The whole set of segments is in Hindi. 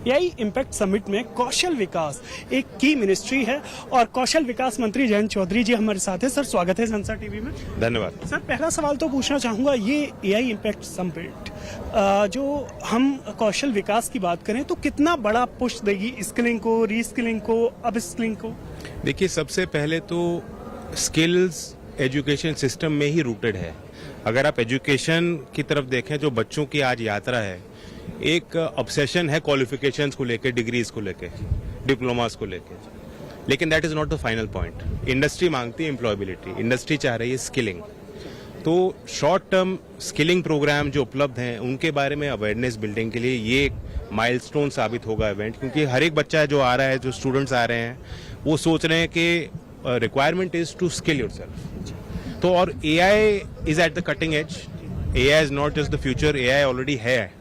एआई इम्पैक्ट समिट में कौशल विकास एक की मिनिस्ट्री है और कौशल विकास मंत्री जयंत चौधरी जी हमारे साथ हैं। सर, स्वागत है संसा टीवी में। धन्यवाद सर, पहला सवाल तो पूछना चाहूंगा, ये एआई इम्पैक्ट समिट जो हम कौशल विकास की बात करें तो कितना बड़ा पुश देगी स्किलिंग को, रीस्किलिंग को, अपस्किलिंग को? देखिए, सबसे पहले तो स्किल्स एजुकेशन सिस्टम में ही रूटेड है। अगर आप एजुकेशन की तरफ देखें, जो बच्चों की आज यात्रा है, एक ऑब्सेशन है क्वालिफिकेशंस को लेके, डिग्रीज को लेके, डिप्लोमास को लेके, लेकिन that is not the final point. Industry मांगती है एम्प्लॉयबिलिटी, इंडस्ट्री चाह रही है स्किलिंग। तो शॉर्ट टर्म स्किलिंग प्रोग्राम जो उपलब्ध हैं उनके बारे में अवेयरनेस बिल्डिंग के लिए ये एक माइलस्टोन साबित होगा इवेंट, क्योंकि हर एक बच्चा जो आ रहा है, जो स्टूडेंट्स आ रहे हैं, वो सोच रहे हैं कि requirement is to skill yourself. तो और AI is at the cutting edge. AI is not just the future, AI already है।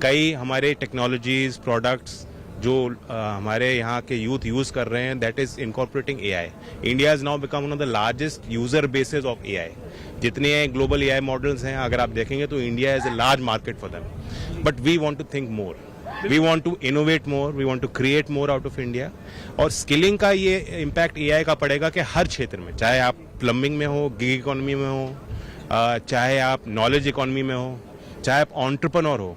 कई हमारे टेक्नोलॉजीज, प्रोडक्ट्स जो हमारे यहाँ के यूथ यूज कर रहे हैं, that is incorporating AI. India is now become one of the largest user basis of AI. जितने ग्लोबल एआई मॉडल्स हैं, अगर आप देखेंगे तो India is a large market for them. But we want to think more, we want to innovate more, we want to create more out of India. और स्किलिंग का ये इम्पैक्ट एआई का पड़ेगा कि हर क्षेत्र में, चाहे आप प्लम्बिंग में हो, गिग इकोनॉमी में हो, चाहे आप नॉलेज इकोनॉमी में हो, चाहे आप एंटरप्रेन्योर हो,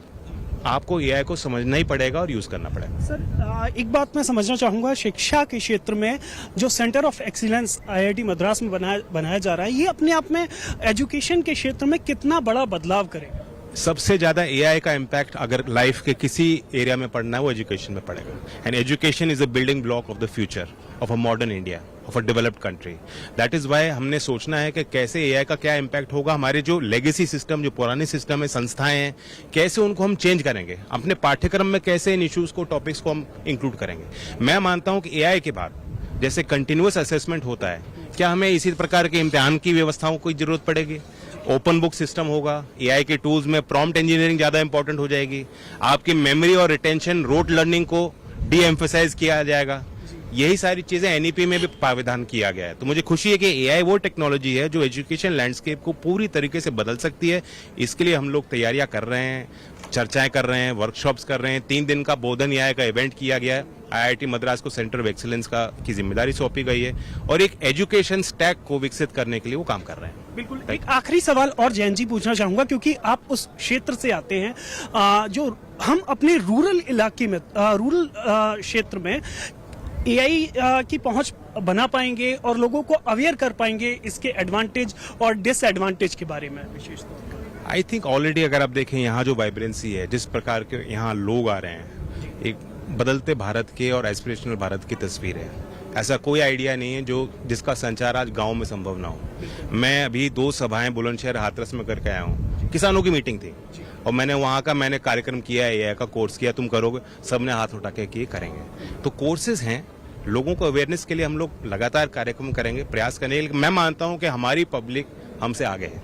आपको एआई को समझना ही पड़ेगा और यूज करना पड़ेगा। सर, एक बात मैं समझना चाहूंगा, शिक्षा के क्षेत्र में जो centre of excellence IIT Madras में बनाया जा रहा है, ये अपने आप में एजुकेशन के क्षेत्र में कितना बड़ा बदलाव करेगा? सबसे ज्यादा एआई का इम्पैक्ट अगर लाइफ के किसी एरिया में पड़ना है, वो एजुकेशन में पड़ेगा। And education is a building block of the future of a modern India, of a developed country. That is why हमने सोचना है कि कैसे एआई का क्या इम्पैक्ट होगा। हमारे जो लेगेसी सिस्टम, जो पुराने सिस्टम है, संस्थाएं हैं, कैसे उनको हम चेंज करेंगे, अपने पाठ्यक्रम में कैसे इन इश्यूज को, टॉपिक्स को हम इंक्लूड करेंगे। मैं मानता हूं कि एआई के बाद जैसे कंटिन्यूअस असेसमेंट होता है, क्या हमें इसी प्रकार के इम्तिहान की व्यवस्थाओं की जरूरत पड़ेगी? ओपन बुक सिस्टम होगा, एआई के टूल्स में प्रॉम्प्ट इंजीनियरिंग ज्यादा इंपॉर्टेंट हो जाएगी, आपकी मेमोरी और रिटेंशन, रोट लर्निंग को डी एम्फेसाइज किया जाएगा। यही सारी चीजें एनईपी में भी प्राविधान किया गया है। तो मुझे खुशी है कि एआई वो टेक्नोलॉजी है जो एजुकेशन लैंडस्केप को पूरी तरीके से बदल सकती है। इसके लिए हम लोग तैयारियां कर रहे हैं, चर्चाएं कर रहे हैं, वर्कशॉप्स कर रहे हैं। 3 दिन का बोधन एआई का इवेंट किया गया है। आईआईटी मद्रास को सेंटर ऑफ एक्सीलेंस की जिम्मेदारी सौंपी गई है और एक एजुकेशन स्टैक को विकसित करने के लिए वो काम कर रहे हैं। बिल्कुल। एक आखिरी सवाल और जयंत जी पूछना चाहूंगा, क्योंकि आप उस क्षेत्र से आते हैं जो हम अपने रूरल इलाके में, रूरल क्षेत्र में एआई की पहुंच बना पाएंगे और लोगों को अवेयर कर पाएंगे इसके एडवांटेज और डिसएडवांटेज के बारे में विशेष तौर पर? आई थिंक ऑलरेडी अगर आप देखें, यहाँ जो वाइब्रेंसी है, जिस प्रकार के यहाँ लोग आ रहे हैं, एक बदलते भारत के और एस्पिरेशनल भारत की तस्वीर है। ऐसा कोई आइडिया नहीं है जो जिसका संचार आज गांव में संभव ना हो। मैं अभी 2 सभाएं बुलंदशहर, हाथरस में करके आया हूँ। किसानों की मीटिंग थी और मैंने कार्यक्रम किया है, एआई का कोर्स किया, तुम करोगे? सबने हाथ उठा के किए, करेंगे। तो कोर्सेज हैं, लोगों को अवेयरनेस के लिए हम लोग लगातार कार्यक्रम करेंगे, प्रयास करेंगे। मैं मानता हूं कि हमारी पब्लिक हमसे आगे है।